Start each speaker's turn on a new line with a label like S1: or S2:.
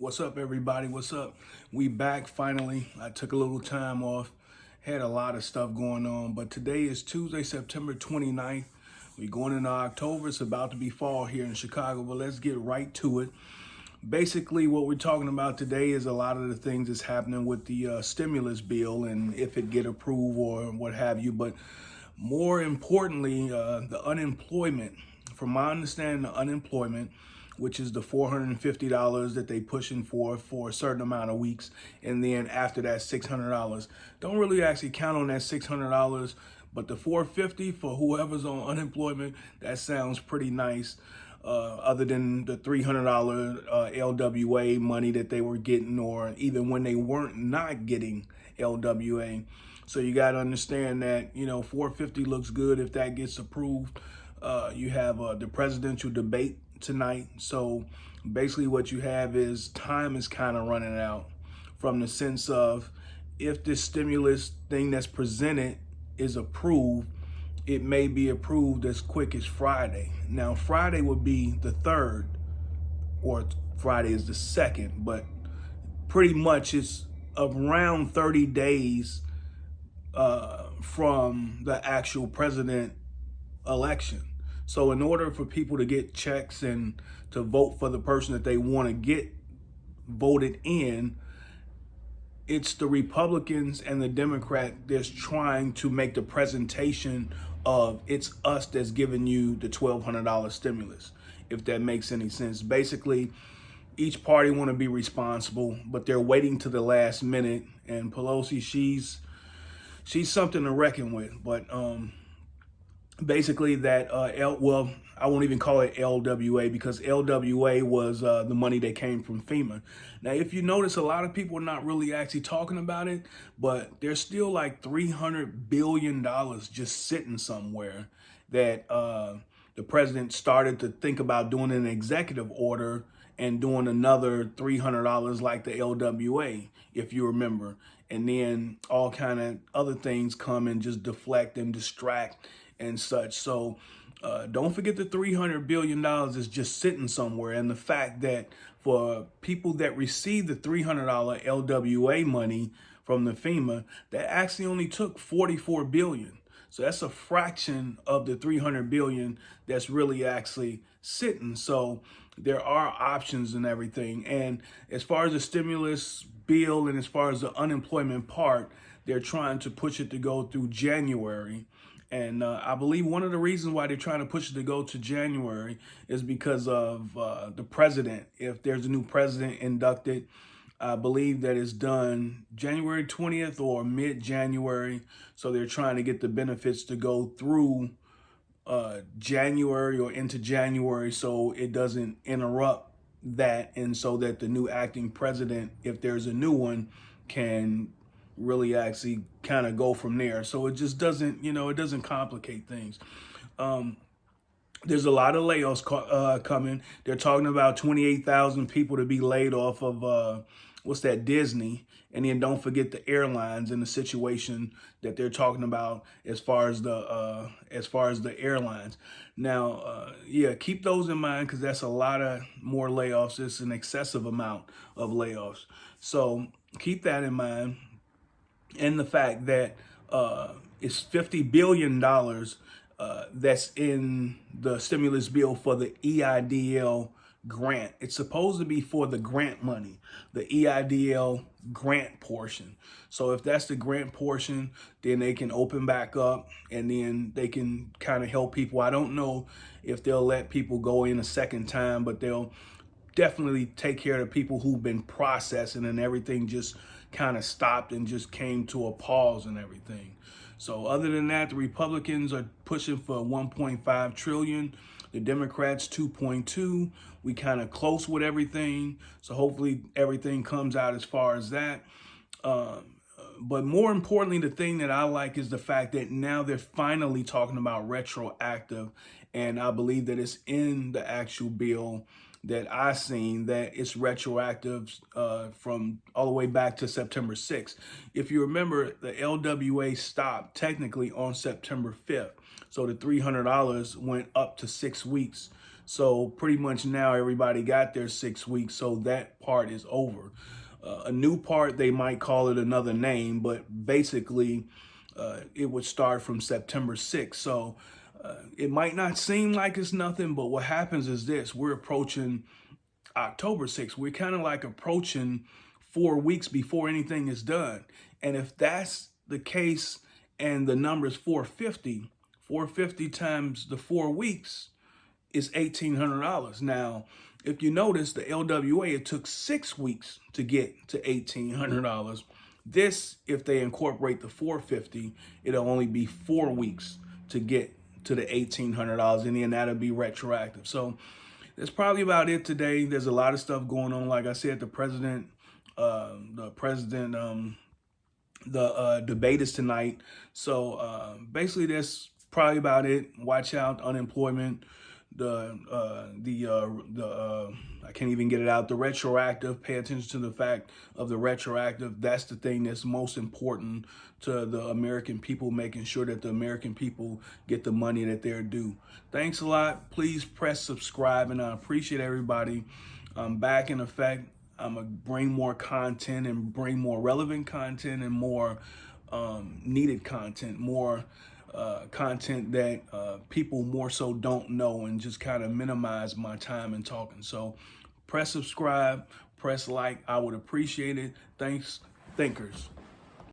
S1: What's up, everybody? What's up? We back finally. I took a little time off, had a lot of stuff going on, but today is Tuesday, September 29th. We're going into October. It's about to be fall here in Chicago, but let's get right to it. Basically, what we're talking about today is a lot of the things that's happening with the stimulus bill and if it get approved or what have you. But more importantly, the unemployment. From my understanding, the unemployment, which is the $450 that they pushing for a certain amount of weeks, and then after that $600. Don't really actually count on that $600, but the 450 for whoever's on unemployment, that sounds pretty nice. Other than the $300 LWA money that they were getting, or even when they weren't not getting LWA. So you got to understand that, 450 looks good if that gets approved. You have the presidential debate tonight. So basically what you have is time is kind of running out, from the sense of, if this stimulus thing that's presented is approved, it may be approved as quick as Friday. Now, Friday would be the 3rd, or Friday is the 2nd, but pretty much it's around 30 days from the actual president election. So in order for people to get checks and to vote for the person that they want to get voted in, it's the Republicans and the Democrat that's trying to make the presentation of, it's us that's giving you the $1,200 stimulus, if that makes any sense. Basically, each party want to be responsible, but they're waiting to the last minute. And Pelosi, she's something to reckon with. But basically that well, I won't even call it LWA, because LWA was the money that came from FEMA. Now, if you notice, a lot of people are not really actually talking about it, but there's still like $300 billion just sitting somewhere that the president started to think about doing an executive order and doing another $300 like the LWA, if you remember. And then all kind of other things come and just deflect and distract and such. So don't forget the $300 billion is just sitting somewhere. And the fact that for people that receive the $300 LWA money from the FEMA, that actually only took $44 billion. So that's a fraction of the $300 billion that's really actually sitting. So there are options and everything. And as far as the stimulus bill and as far as the unemployment part, they're trying to push it to go through January. And I believe one of the reasons why they're trying to push it to go to January is because of the president. If there's a new president inducted, I believe that it's done January 20th or mid-January. So they're trying to get the benefits to go through January or into January, so it doesn't interrupt that, and so that the new acting president, if there's a new one, can really actually kind of go from there. So it just doesn't, it doesn't complicate things. There's a lot of layoffs coming. They're talking about 28,000 people to be laid off of what's that, Disney. And then don't forget the airlines and the situation that they're talking about as far as the airlines. Now, yeah, keep those in mind, because that's a lot of more layoffs. It's an excessive amount of layoffs. So keep that in mind. And the fact that it's $50 billion that's in the stimulus bill for the EIDL grant. It's supposed to be for the grant money, the EIDL grant portion. So if that's the grant portion, then they can open back up and then they can kind of help people. I don't know if they'll let people go in a second time, but they'll definitely take care of the people who've been processing and everything just kind of stopped and just came to a pause and everything. So other than that, the Republicans are pushing for 1.5 trillion. The Democrats 2.2. We kind of close with everything. So hopefully everything comes out as far as that. But more importantly, the thing that I like is the fact that now they're finally talking about retroactive. And I believe that it's in the actual bill that I seen, that it's retroactive from all the way back to September 6th. If you remember, the LWA stopped technically on September 5th. So the $300 went up to 6 weeks. So pretty much now everybody got their 6 weeks. So that part is over. A new part, they might call it another name, but basically it would start from September 6th. So it might not seem like it's nothing, but what happens is this: we're approaching October 6th. We're kind of like approaching 4 weeks before anything is done. And if that's the case and the number is 450, 450 times the 4 weeks is $1,800. Now, if you notice, the LWA, it took 6 weeks to get to $1,800. This, if they incorporate the 450, it'll only be 4 weeks to get to the $1,800, and then that'll be retroactive. So that's probably about it today. There's a lot of stuff going on. Like I said, the debate is tonight. So basically, that's probably about it. Watch out, unemployment. I can't even get it out. The retroactive. Pay attention to the fact of the retroactive. That's the thing that's most important to the American people, making sure that the American people get the money that they're due. Thanks a lot. Please press subscribe, and I appreciate everybody. I'm back in effect. I'm going to bring more content and bring more relevant content and more needed content, more content that people more so don't know, and just kind of minimize my time in talking. So press subscribe, press like. I would appreciate it. Thanks, thinkers.